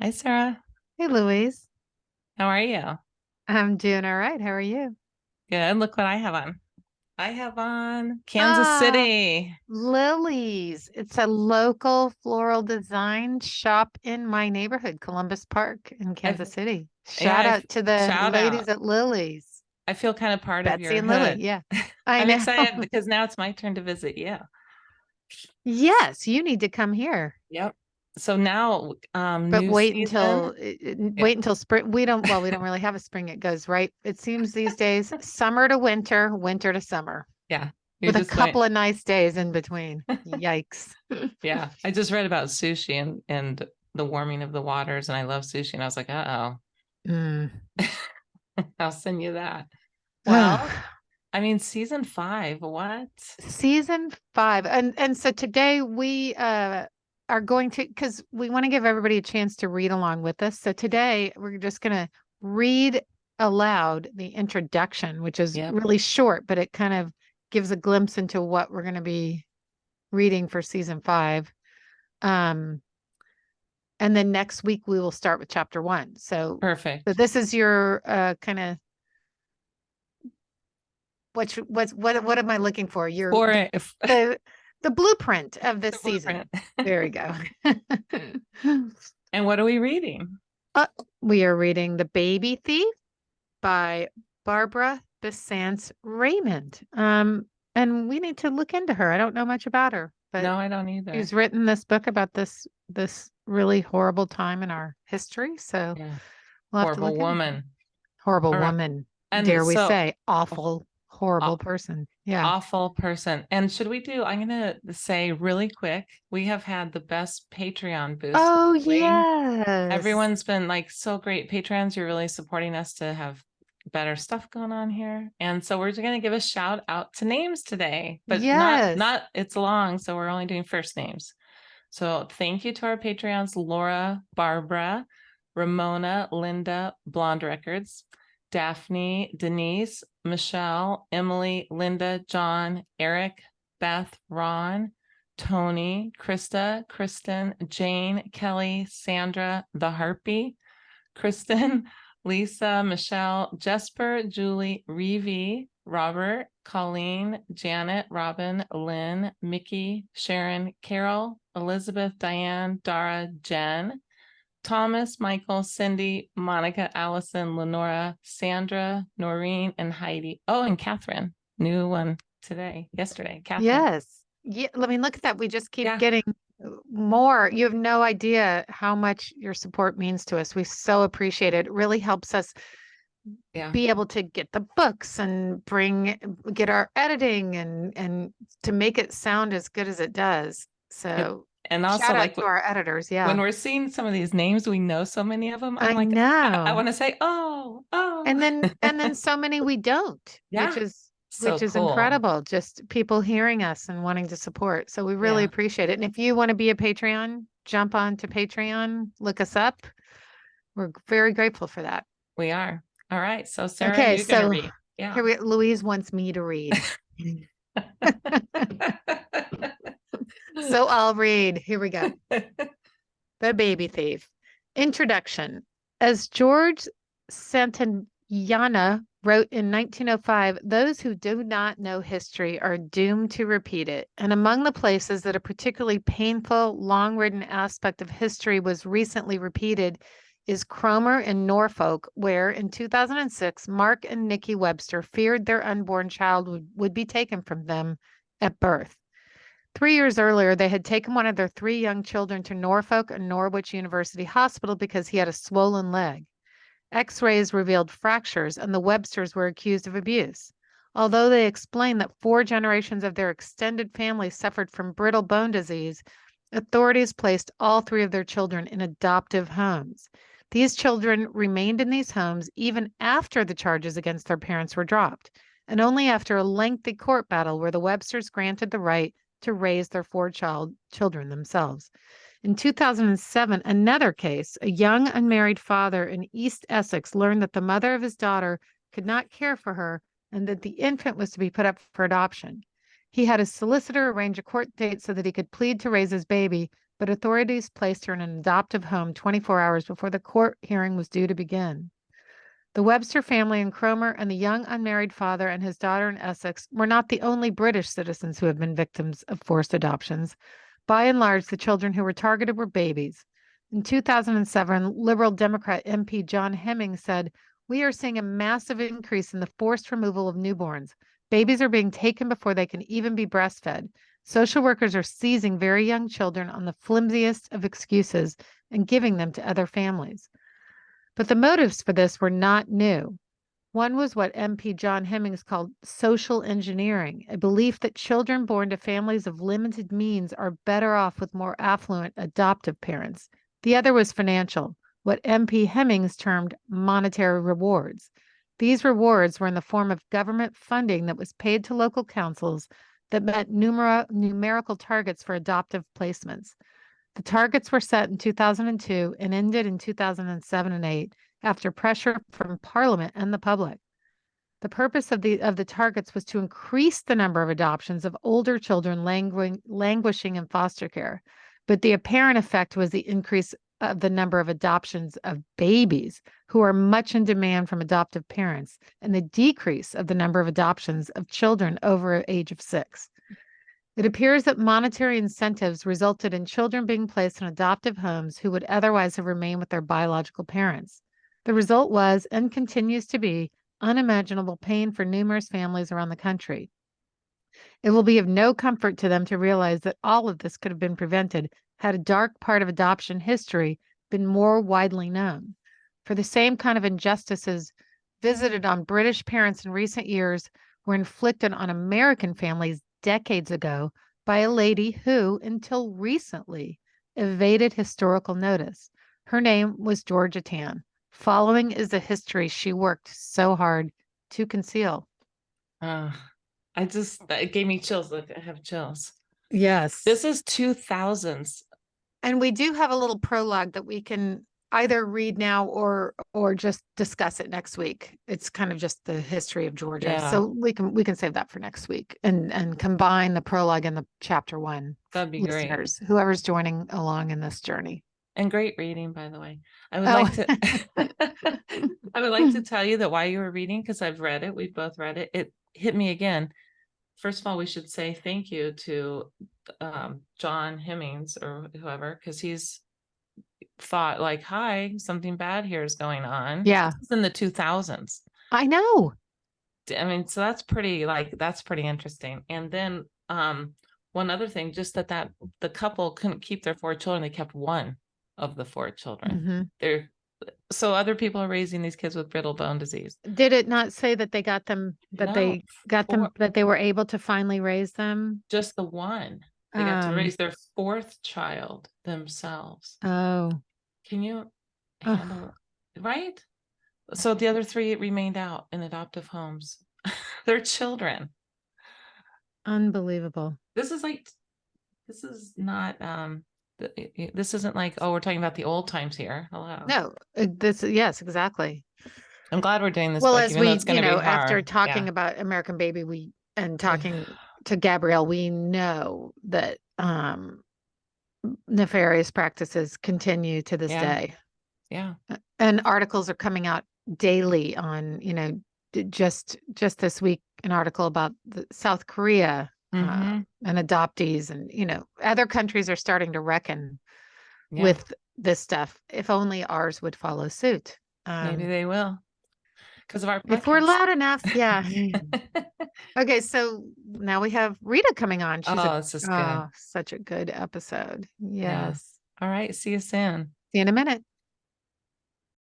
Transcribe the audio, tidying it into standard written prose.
Hi, Sarah. Hey, Louise. How are you? I'm doing all right. How are you? Good. Look what I have on. I have on Kansas Ah, City. Lily's. It's a local floral design shop in my neighborhood, Columbus Park in I, Kansas City. yeah, Shout out to the shout ladies out. at Lily's. I feel kind of part of Betsy your and Lily. hood. Yeah, I I'm know. excited because now it's my turn to visit you. Yes, you need to come here. Yep. So now, But new season. Yeah. wait until spring. We don't really have a spring. It goes right. It seems these days, summer to winter, winter to summer, Yeah. You're with a just going. couple of nice days in between. Yikes. Yeah. I just read about sushi and the warming of the waters, and I love sushi. And I was like, Mm. I'll send you that. Well, Ugh. I mean, season five, what? Season 5. And so today we are going to, because we want to give everybody a chance to read along with us. So today we're just going to read aloud the introduction, which is Yep. really short, but it kind of gives a glimpse into what we're going to be reading for season 5. Um, and then next week we will start with chapter 1. So Perfect. this is your kind of what am I looking for? Your For it. the the blueprint of The this season. blueprint. There we go. And what are we reading? uh, we are reading The Baby Thief by Barbara Bisantz Raymond. And we need to look into her. I don't know much about her, but No, I don't either. she's written this book about this really horrible time in our history. So Yeah. we'll have to Horrible look into it. woman. Horrible All right. woman, And dare we so, say, awful, horrible aw- person. Yeah. awful person. And should we do, I'm going to say really quick, we have had the best Patreon boost Oh, lately. yes. Everyone's been like so great. Patrons, you're really supporting us to have better stuff going on here. And so we're going to give a shout out to names today, but Yes. not it's long, so we're only doing first names. So thank you to our Patreons, Laura, Barbara, Ramona, Linda, Blonde Records, Daphne, Denise, Michelle, Emily, Linda, John, Eric, Beth, Ron, Tony, Krista, Kristen, Jane, Kelly, Sandra, the Harpy, Kristen, Lisa, Michelle, Jesper, Julie, Reeve, Robert, Colleen, Janet, Robin, Lynn, Mickey, Sharon, Carol, Elizabeth, Diane, Dara, Jen, Thomas, Michael, Cindy, Monica, Allison, Lenora, Sandra, Noreen, and Heidi. Oh, and Catherine. New one yesterday. Catherine. Yes. Yeah. I mean, look at that. We just keep Yeah. getting more. You have no idea how much your support means to us. We so appreciate it. It really helps us Yeah. be able to get the books and get our editing and to make it sound as good as it does. And, So and also shout out like to our editors. when Yeah. we're seeing some of these names, we know so many of them. I'm I like, I know. want to say, oh, oh. And then so many we don't, which Yeah. is So which is cool. incredible. Just people hearing us and wanting to support. So we really Yeah, appreciate it. And if you want to be a Patreon, jump on to Patreon, look us up. We're very grateful for that. we are. All right. So Sarah, Okay, you're gonna so read. Yeah. here Louise wants me to read. So I'll read. Here we go. The Baby Thief. Introduction. As George Santayana wrote in 1905, those who do not know history are doomed to repeat it. And among the places that a particularly painful, long ridden aspect of history was recently repeated is Cromer in Norfolk, where in 2006, Mark and Nikki Webster feared their unborn child would be taken from them at birth. 3 years earlier, they had taken one of their three young children to Norfolk and Norwich University Hospital because he had a swollen leg. X-rays revealed fractures, and the Websters were accused of abuse. Although they explained that 4 generations of their extended family suffered from brittle bone disease, authorities placed all three of their children in adoptive homes. These children remained in these homes even after the charges against their parents were dropped, and only after a lengthy court battle were the Websters granted the right to raise their children themselves. In 2007, another case, a young unmarried father in East Essex learned that the mother of his daughter could not care for her and that the infant was to be put up for adoption. He had a solicitor arrange a court date so that he could plead to raise his baby, but authorities placed her in an adoptive home 24 hours before the court hearing was due to begin. The Webster family in Cromer and the young unmarried father and his daughter in Essex were not the only British citizens who have been victims of forced adoptions. By and large, the children who were targeted were babies. In 2007, Liberal Democrat MP John Hemming said, "We are seeing a massive increase in the forced removal of newborns. Babies are being taken before they can even be breastfed. Social workers are seizing very young children on the flimsiest of excuses and giving them to other families." But the motives for this were not new. One was what MP John Hemmings called social engineering, a belief that children born to families of limited means are better off with more affluent adoptive parents. The other was financial, what MP Hemmings termed monetary rewards. These rewards were in the form of government funding that was paid to local councils that met numerical targets for adoptive placements. The targets were set in 2002 and ended in 2007 and 8 after pressure from Parliament and the public. The purpose of the targets was to increase the number of adoptions of older children languishing in foster care, but the apparent effect was the increase of the number of adoptions of babies who are much in demand from adoptive parents, and the decrease of the number of adoptions of children over the age of 6. It appears that monetary incentives resulted in children being placed in adoptive homes who would otherwise have remained with their biological parents. The result was, and continues to be, unimaginable pain for numerous families around the country. It will be of no comfort to them to realize that all of this could have been prevented had a dark part of adoption history been more widely known. For the same kind of injustices visited on British parents in recent years were inflicted on American families decades ago by a lady who, until recently, evaded historical notice. Her name was Georgia Tann. Following is the history she worked so hard to conceal. It gave me chills. Look, I have chills. Yes. This is 2000s. And we do have a little prologue that we can either read now or just discuss it next week. It's kind of just the history of Georgia. Yeah. So we can save that for next week and combine the prologue and the chapter 1. That'd be listeners, great. Whoever's joining along in this journey. And great reading, by the way. I would like to tell you that while you were reading, because I've read it, we've both read it, it hit me again. First of all, we should say thank you to John Hemmings or whoever, because he's thought like, hi, something bad here is going on. Yeah. This is in the 2000s. I know. I mean, so that's pretty interesting. And then one other thing, just that the couple couldn't keep their 4 children. They kept one of the 4 children. Mm-hmm. So other people are raising these kids with brittle bone disease. Did it not say that they got them, that they were able to finally raise them? Just the one. They got to raise their 4th child themselves. Oh. Can you handle it? Right? So the other 3 remained out in adoptive homes. They're children. Unbelievable. This is not this isn't like, oh, we're talking about the old times here. Hello. No, yes, exactly. I'm glad we're doing this. Well, book, as we, after hard. talking about American Baby, and talking to Gabrielle, we know that nefarious practices continue to this day. Yeah. And articles are coming out daily on, just this week, an article about South Korea and adoptees, and, other countries are starting to reckon with this stuff. If only ours would follow suit. Maybe they will. Because of our podcast. If we're loud enough, yeah. Okay, so now we have Rita coming on. This is good. Such a good episode. Yes. Yeah. All right. See you soon. See you in a minute.